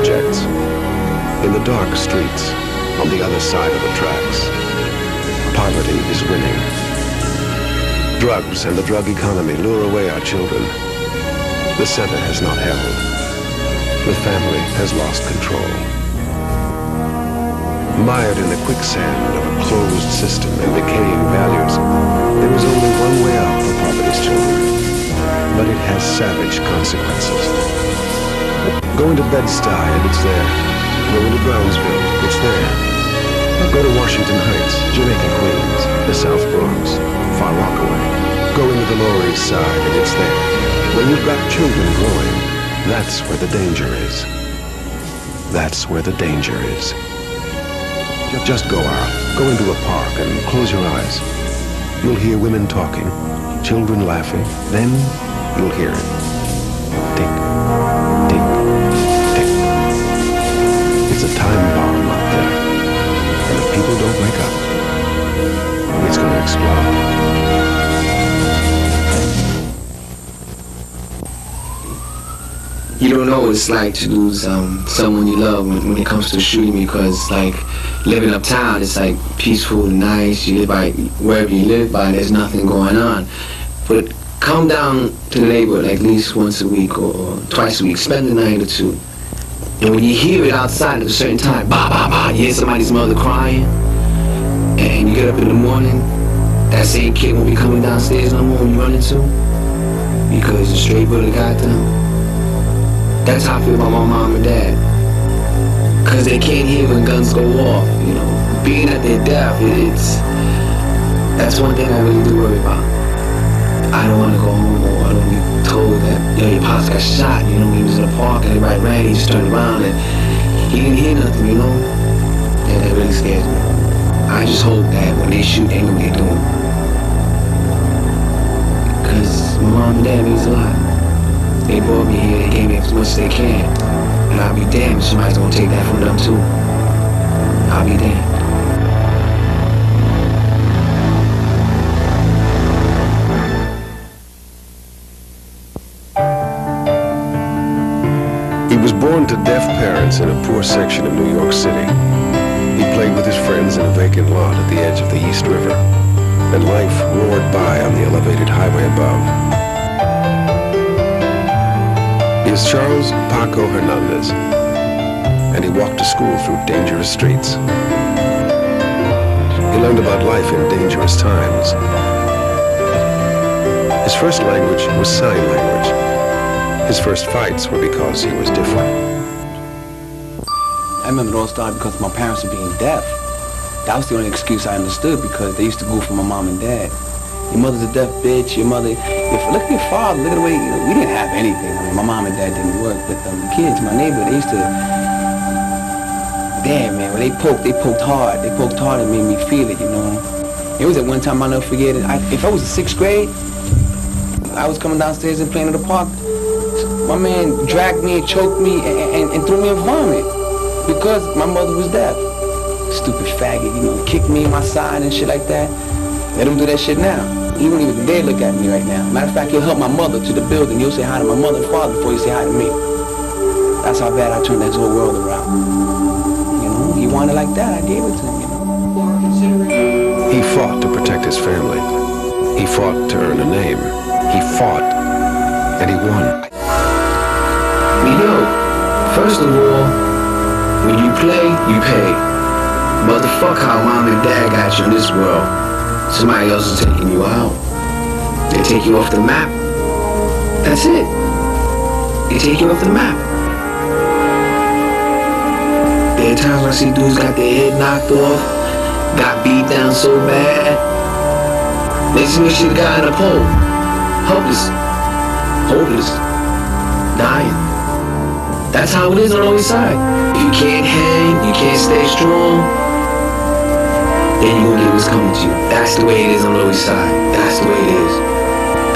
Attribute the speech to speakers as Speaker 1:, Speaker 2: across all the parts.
Speaker 1: projects. In the dark streets, on the other side of the tracks, poverty is winning. Drugs and the drug economy lure away our children. The center has not held. The family has lost control. Mired in the quicksand of a closed system and decaying values, there is only one way out for poverty's children. But it has savage consequences. Go into Bed-Stuy and it's there. Go into Brownsville, it's there. Go to Washington Heights, Jamaica, Queens, the South Bronx, Far Rockaway. Go into the Lower East Side and it's there. When you've got children growing, that's where the danger is. That's where the danger is. Just go out, go into a park and close your eyes. You'll hear women talking, children laughing, then you'll hear it. Tick, tick, tick. It's a time bomb out there. And if people don't wake up, it's going to explode.
Speaker 2: You don't know what it's like to lose someone you love when it comes to shooting, because like living uptown, it's like peaceful and nice. You live by wherever you live by, there's nothing going on. But come down to the neighborhood like at least once a week or twice a week, spend the night or two. And when you hear it outside at a certain time, bah, bah, bah, you hear somebody's mother crying, and you get up in the morning, that same kid won't be coming downstairs no more when you run into, because the stray bullet got them. That's how I feel about my mom and dad. Cause they can't hear when guns go off, you know. Being at their death, that's one thing I really do worry about. I don't want to go home, or I don't be told that, your pops got shot, you know, when he was in the park and everybody ran, he just turned around and he didn't hear nothing, you know. And that really scares me. I just hope that when they shoot, they know what they're doing. Cause my mom and dad means a lot. They brought me here, they gave me as much as they can. And I'll be damned if somebody's gonna take that from them too. I'll be damned.
Speaker 1: He was born to deaf parents in a poor section of New York City. He played with his friends in a vacant lot at the edge of the East River, and life roared by on the elevated highway above. He is Charles Paco Hernandez, and he walked to school through dangerous streets. He learned about life in dangerous times. His first language was sign language. His first fights were because he was different.
Speaker 3: I remember it all started because my parents were being deaf. That was the only excuse I understood, because they used to go for my mom and dad. Your mother's a deaf bitch, your mother... Look at your father, look at the way... You know, we didn't have anything. I mean, my mom and dad didn't work, but the kids, my neighbor, they used to... Damn, man, when they poked hard. They poked hard and made me feel it, you know. It was at one time, I'll never forget it. If I was in 6th grade, I was coming downstairs and playing in the park. My man dragged me and choked me and threw me in vomit because my mother was deaf. Stupid faggot, you know, kicked me in my side and shit like that. Let him do that shit now. He won't even dare look at me right now. Matter of fact, he'll help my mother to the building. He'll say hi to my mother and father before he say hi to me. That's how bad I turned that whole world around. You know, he wanted like that, I gave it to him, you know.
Speaker 1: He fought to protect his family. He fought to earn a name. He fought, and he won.
Speaker 2: Yo, first of all, when you play, you pay. But the fuck how mom and dad got you in this world. Somebody else is taking you out. They take you off the map. That's it. They take you off the map. There are times when I see dudes got their head knocked off, got beat down so bad. They see me shit guy in a pole. Hopeless. Dying. That's how it is on the other side. If you can't hang, you can't stay strong, then you're gonna get what's coming to you. That's the way it is on the other side. That's the way it is.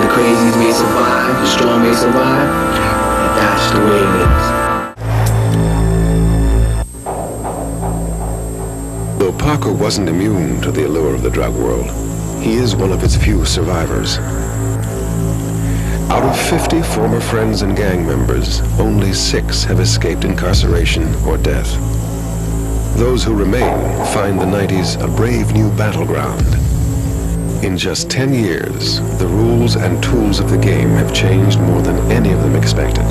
Speaker 2: The crazies may survive, the strong may survive, and that's the way
Speaker 1: it is. Though Paco wasn't immune to the allure of the drug world, he is one of its few survivors. Out of 50 former friends and gang members, only 6 have escaped incarceration or death. Those who remain find the 90s a brave new battleground. In just 10 years, the rules and tools of the game have changed more than any of them expected.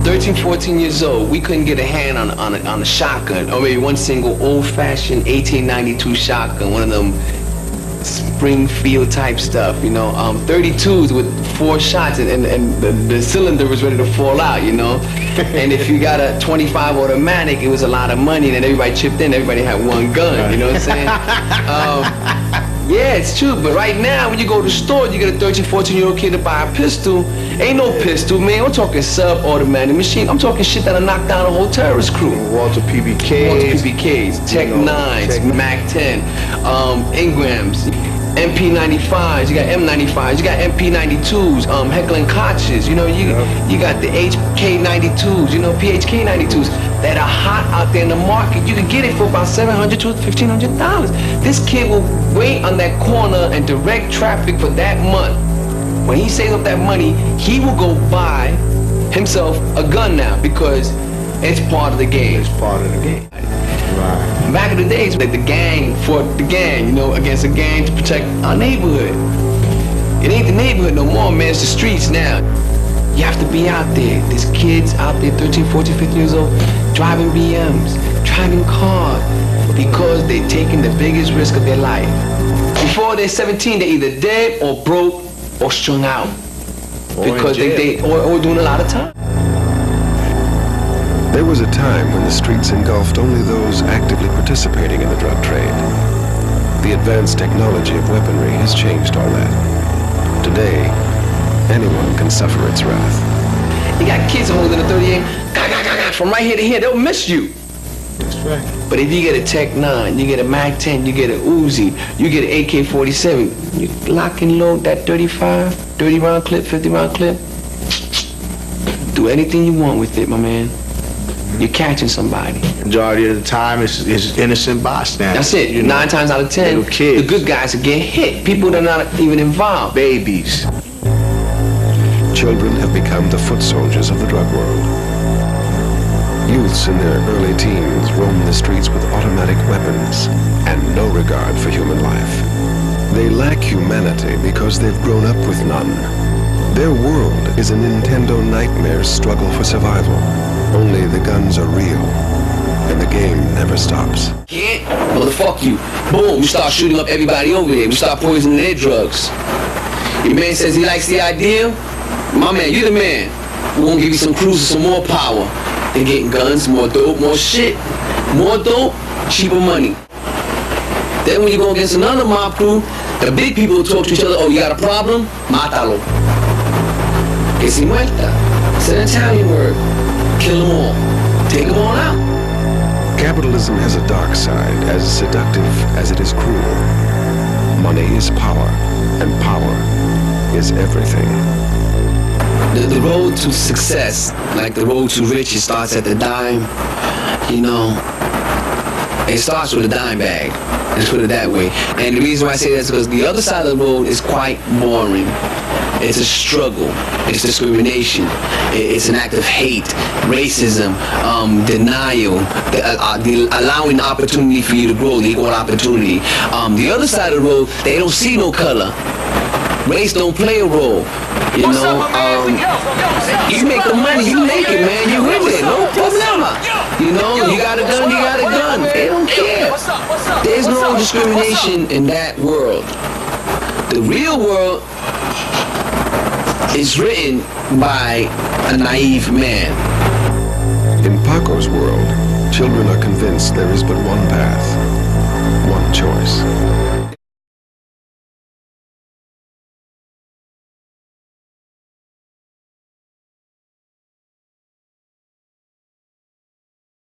Speaker 3: 13, 14 years old, we couldn't get a hand on a shotgun, or maybe one single old-fashioned 1892 shotgun, one of them Springfield type stuff, you know, 32s with 4 shots and the cylinder was ready to fall out, you know. And if you got a 25 automatic, it was a lot of money, and then everybody chipped in, everybody had one gun, you know what I'm saying? Yeah, it's true, but right now when you go to the store, you get a 13, 14-year-old kid to buy a pistol. Ain't no pistol, man. I'm talking sub-automatic machine. I'm talking shit that'll knock down a whole terrorist crew.
Speaker 4: Walter PBKs,
Speaker 3: Tech 9s, Mac 10, Ingrams, MP95s, you got M95s, you got MP92s, Heckler & Kochs, you know, you got the HK92s, you know, PHK92s that are hot out there in the market. You can get it for about $700 to $1,500. This kid will wait on that corner and direct traffic for that month. When he saves up that money, he will go buy himself a gun now because it's part of the game.
Speaker 4: It's part of the game. Right.
Speaker 3: Back in the days, like the gang fought the gang, you know, against a gang to protect our neighborhood. It ain't the neighborhood no more, man. It's the streets now. You have to be out there. There's kids out there, 13, 14, 15 years old, driving BMs, driving cars, because they're taking the biggest risk of their life. Before they're 17, they're either dead or broke or strung out. Because they doing a lot of time.
Speaker 1: There was a time when the streets engulfed only those actively participating in the drug trade. The advanced technology of weaponry has changed all that. Today, anyone can suffer its wrath.
Speaker 3: You got kids holding a 38, from right here to here, they'll miss you.
Speaker 4: That's right.
Speaker 3: But if you get a Tech 9, you get a Mac 10, you get an Uzi, you get an AK-47, you lock and load that 35, 30-round clip, 50-round clip, do anything you want with it, my man. You're catching somebody.
Speaker 4: Majority of the time, it's innocent bystanders.
Speaker 3: That's it. You know, 9 times out of 10,
Speaker 4: little kids.
Speaker 3: The good guys will get hit. People that are not even involved.
Speaker 4: Babies.
Speaker 1: Children have become the foot soldiers of the drug world. Youths in their early teens roam the streets with automatic weapons and no regard for human life. They lack humanity because they've grown up with none. Their world is a Nintendo nightmare's struggle for survival. Only the guns are real, and the game never stops.
Speaker 3: Yeah? Motherfuck you. Boom, you start shooting up everybody over there. You start poisoning their drugs. Your man says he likes the idea. My man, you the man. We're gonna give you some cruisers, some more power. They're getting guns, more dope, more shit. More dope, cheaper money. Then when you go against another mob crew, the big people will talk to each other. Oh, you got a problem? Mátalo. Que si muerta. It's an Italian word. Kill them all. Take them all out.
Speaker 1: Capitalism has a dark side, as seductive as it is cruel. Money is power, and power is everything.
Speaker 3: The road to success, like the road to riches, starts at the dime. You know, it starts with a dime bag. Let's put it that way. And the reason why I say that is because the other side of the road is quite boring. It's a struggle. It's discrimination. It's an act of hate, racism, denial, allowing the opportunity for you to grow, the equal opportunity. The other side of the road, they don't see no color. Race don't play a role. You know, you make the money, you make it, man. You with it, no problema. You know, you got a gun, you got a gun. They don't care. There's no discrimination in that world. The real world is written by a naive man.
Speaker 1: In Paco's world, children are convinced there is but one path, one choice.